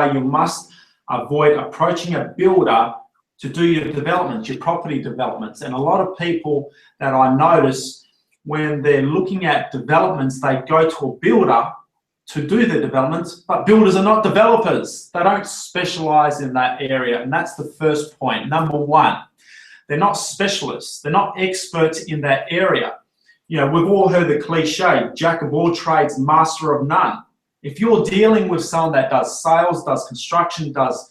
you must avoid approaching a builder to do your developments, your property developments. And a lot of people that I notice, when they're looking at developments, they go to a builder to do the developments, but builders are not developers. They don't specialize in that area. And that's the first point. Number one, they're not specialists. They're not experts in that area. You know, we've all heard the cliche, jack of all trades, master of none. If you're dealing with someone that does sales, does construction, does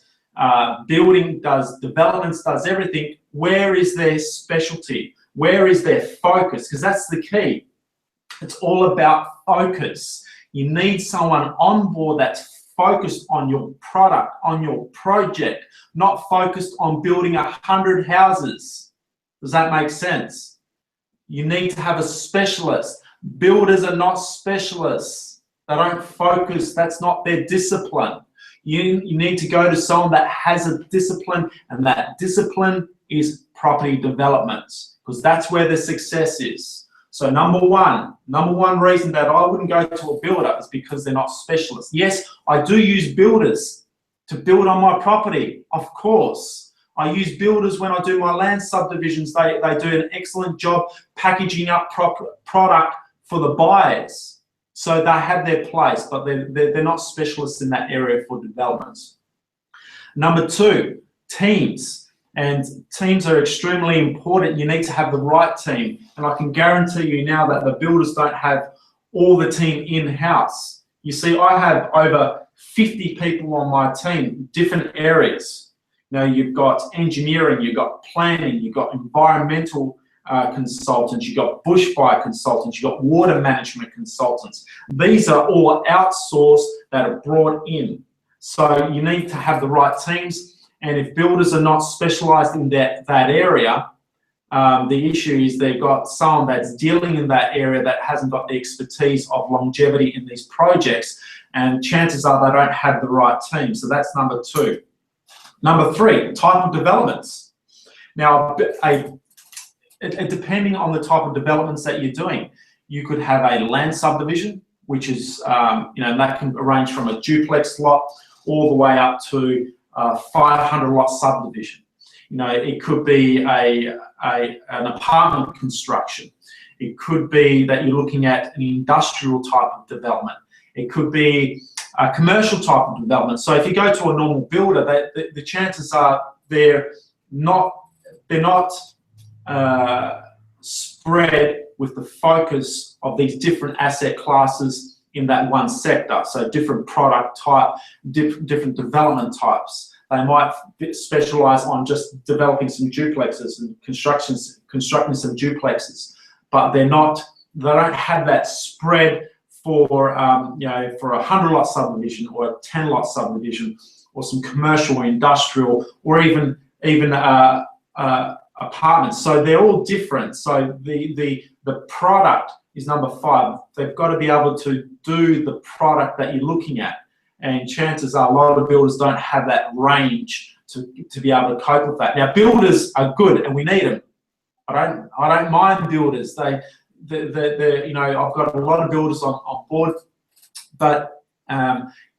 building, does developments, does everything, where is their specialty? Where is their focus? Because that's the key. It's all about focus. You need someone on board that's focused on your product, on your project, not focused on building 100 houses. Does that make sense? You need to have a specialist. Builders are not specialists. They don't focus. That's not their discipline. You need to go to someone that has a discipline, and that discipline is property development, because that's where the success is. So number one reason that I wouldn't go to a builder is because they're not specialists. Yes, I do use builders to build on my property, of course. I use builders when I do my land subdivisions. They do an excellent job packaging up product for the buyers. So they have their place, but they're not specialists in that area for developments. Number two, teams. And teams are extremely important. You need to have the right team. And I can guarantee you now that the builders don't have all the team in-house. You see, I have over 50 people on my team, different areas. You know, you've got engineering, you've got planning, you've got environmental consultants, you've got bushfire consultants, you've got water management consultants. These are all outsourced that are brought in. So you need to have the right teams. And if builders are not specialized in that area, the issue is they've got someone that's dealing in that area that hasn't got the expertise of longevity in these projects, and chances are they don't have the right team. So that's number two. Number three, type of developments. Now, depending on the type of developments that you're doing, you could have a land subdivision, which is, that can range from a duplex lot all the way up to 500 lot subdivision. You know, it could be an apartment construction. It could be that you're looking at an industrial type of development. It could be a commercial type of development. So if you go to a normal builder, the chances are they're not spread with the focus of these different asset classes in that one sector. So different product type, different development types. They might specialize on just developing some duplexes and constructing some duplexes, but they don't have that spread for for a 100 lot subdivision or a 10 lot subdivision, or some commercial or industrial, or even apartments. So they're all different. So the product is number five. They've got to be able to do the product that you're looking at. And chances are a lot of builders don't have that range to be able to cope with that. Now, builders are good and we need them. I don't mind builders. I've got a lot of builders on board, but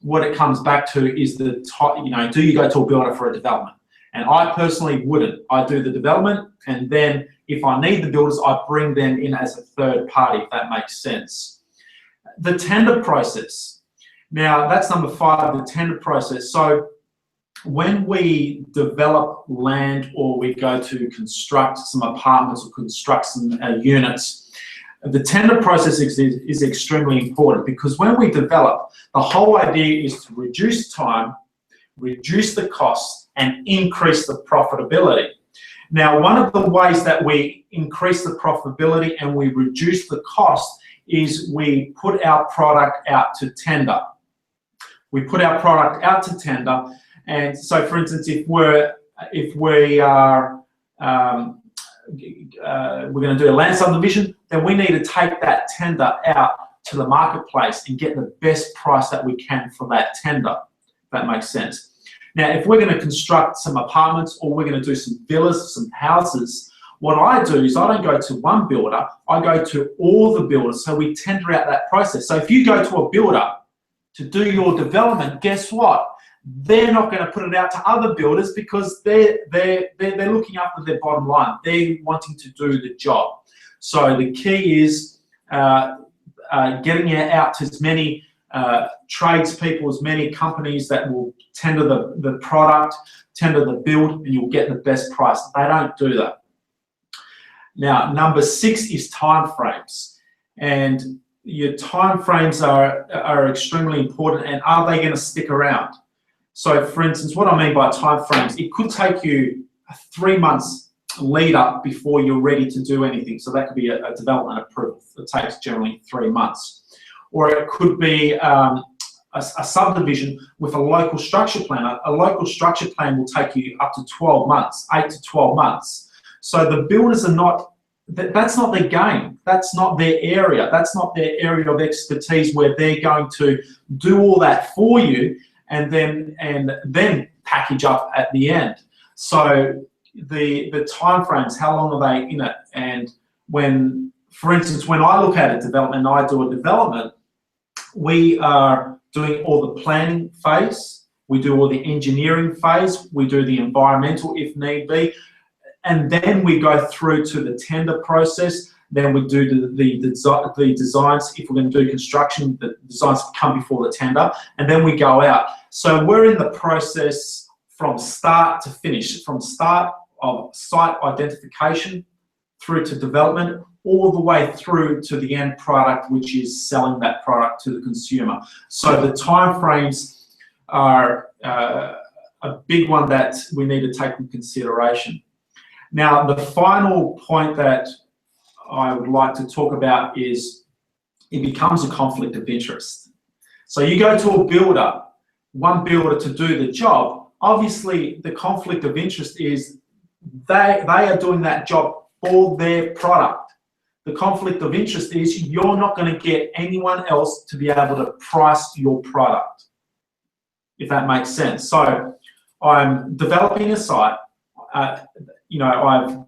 what it comes back to is do you go to a builder for a development? And I personally wouldn't. I do the development, and then if I need the builders, I bring them in as a third party, if that makes sense. The tender process. Now, that's number five, the tender process. So when we develop land, or we go to construct some apartments or construct some units, the tender process is extremely important, because when we develop, the whole idea is to reduce time, reduce the costs, and increase the profitability. Now, one of the ways that we increase the profitability and we reduce the cost is we put our product out to tender. We put our product out to tender, and so, for instance, if we're going to do a land subdivision, then we need to take that tender out to the marketplace and get the best price that we can for that tender. If that makes sense. Now, if we're going to construct some apartments, or we're going to do some villas, some houses, what I do is I don't go to one builder, I go to all the builders, so we tender out that process. So if you go to a builder to do your development, guess what? they're not going to put it out to other builders because they're looking after their bottom line. They're wanting to do the job. So the key is getting it out to as many tradespeople, as many companies that will tender the product, tender the build, and you'll get the best price. They don't do that. Now, number 6 is timeframes, and your timeframes are extremely important. And are they going to stick around? So, for instance, what I mean by timeframes, it could take you 3 months lead up before you're ready to do anything. So that could be a development approval. It takes generally 3 months, or it could be a subdivision with a local structure plan. A local structure plan will take you up to 12 months, 8 to 12 months. So the builders are not, that's not their game. That's not their area. That's not their area of expertise where they're going to do all that for you and then package up at the end. So the timeframes, how long are they in it? And when, for instance, when I look at a development, I do a development, we are doing all the planning phase, we do all the engineering phase, we do the environmental if need be, and then we go through to the tender process. Then we do the designs. If we're going to do construction, the designs come before the tender, and then we go out. So we're in the process from start to finish, from start of site identification through to development, all the way through to the end product, which is selling that product to the consumer. So the timeframes are a big one that we need to take into consideration. Now, the final point that I would like to talk about is it becomes a conflict of interest. So you go to a builder, one builder to do the job. Obviously, the conflict of interest is they are doing that job for their product. The conflict of interest is you're not going to get anyone else to be able to price your product, if that makes sense. So I'm developing a site. I've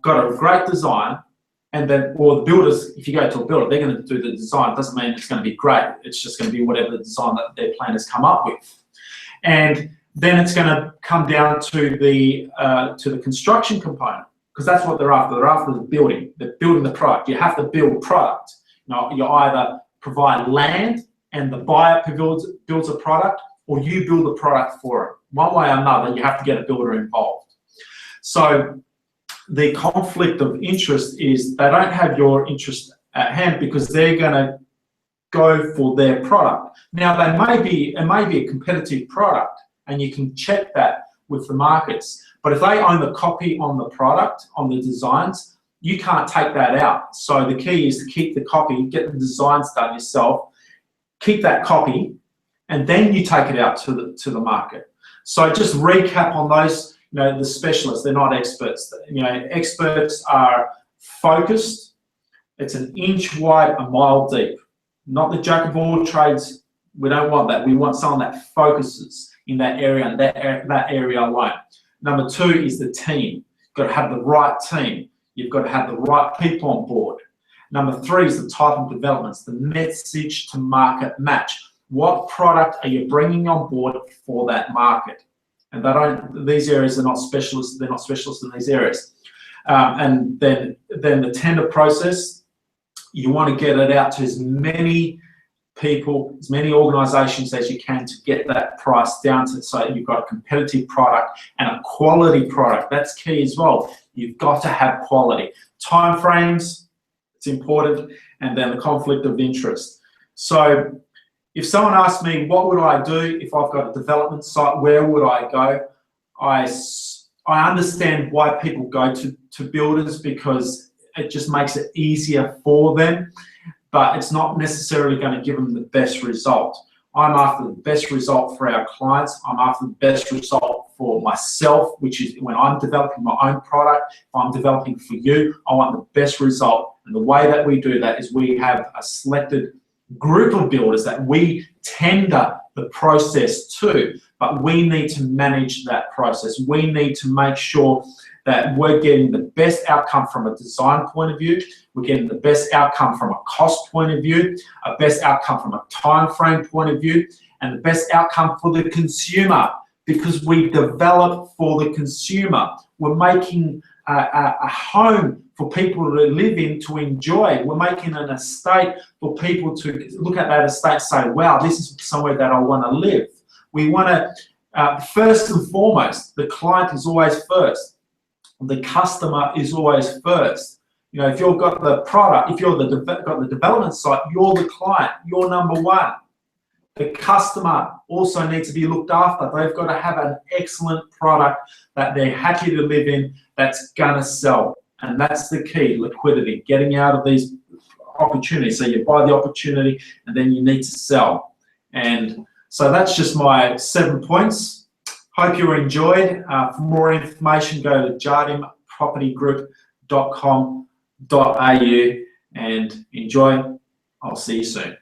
got a great design, and then, or the builders, if you go to a builder, they're going to do the design. It doesn't mean it's going to be great. It's just going to be whatever the design that their planners come up with. And then it's going to come down to the construction component, because that's what they're after. They're after the building. They're building the product. You have to build product. You either provide land and the buyer builds a product, or you build the product for it. One way or another, you have to get a builder involved. So the conflict of interest is they don't have your interest at hand because they're going to go for their product. Now, it may be a competitive product, and you can check that with the markets. But if they own the copy on the product, on the designs, you can't take that out. So the key is to keep the copy, get the designs done yourself, keep that copy, and then you take it out to the market. So just recap on those. The specialists, they're not experts. Experts are focused. It's an inch wide, a mile deep. Not the jack of all trades. We don't want that. We want someone that focuses in that area and that area alone. Number 2 is the team. You've got to have the right team. You've got to have the right people on board. Number 3 is the type of developments, the message to market match. What product are you bringing on board for that market? And these areas are not specialists. They're not specialists in these areas. And then the tender process, you want to get it out to as many people, as many organisations as you can to get that price down to so you've got a competitive product and a quality product. That's key as well. You've got to have quality. Timeframes, it's important, and then the conflict of interest. So if someone asks me, what would I do if I've got a development site, where would I go? I understand why people go to builders, because it just makes it easier for them, but it's not necessarily going to give them the best result. I'm after the best result for our clients. I'm after the best result for myself, which is when I'm developing my own product, if I'm developing for you, I want the best result. And the way that we do that is we have a selected group of builders that we tender the process to, but we need to manage that process. We need to make sure that we're getting the best outcome from a design point of view, we're getting the best outcome from a cost point of view, a best outcome from a time frame point of view, and the best outcome for the consumer because we develop for the consumer. We're making a home for people to live in, to enjoy. We're making an estate for people to look at that estate and say, wow, this is somewhere that I want to live. We want to, first and foremost, the client is always first. The customer is always first. You know, if you've got the product, if you're got the development site, you're the client, you're number one. The customer also needs to be looked after. They've got to have an excellent product that they're happy to live in, that's gonna sell. And that's the key, liquidity, getting out of these opportunities. So you buy the opportunity and then you need to sell. And so that's just my 7 points. Hope you enjoyed. For more information, go to jardimpropertygroup.com.au and enjoy. I'll see you soon.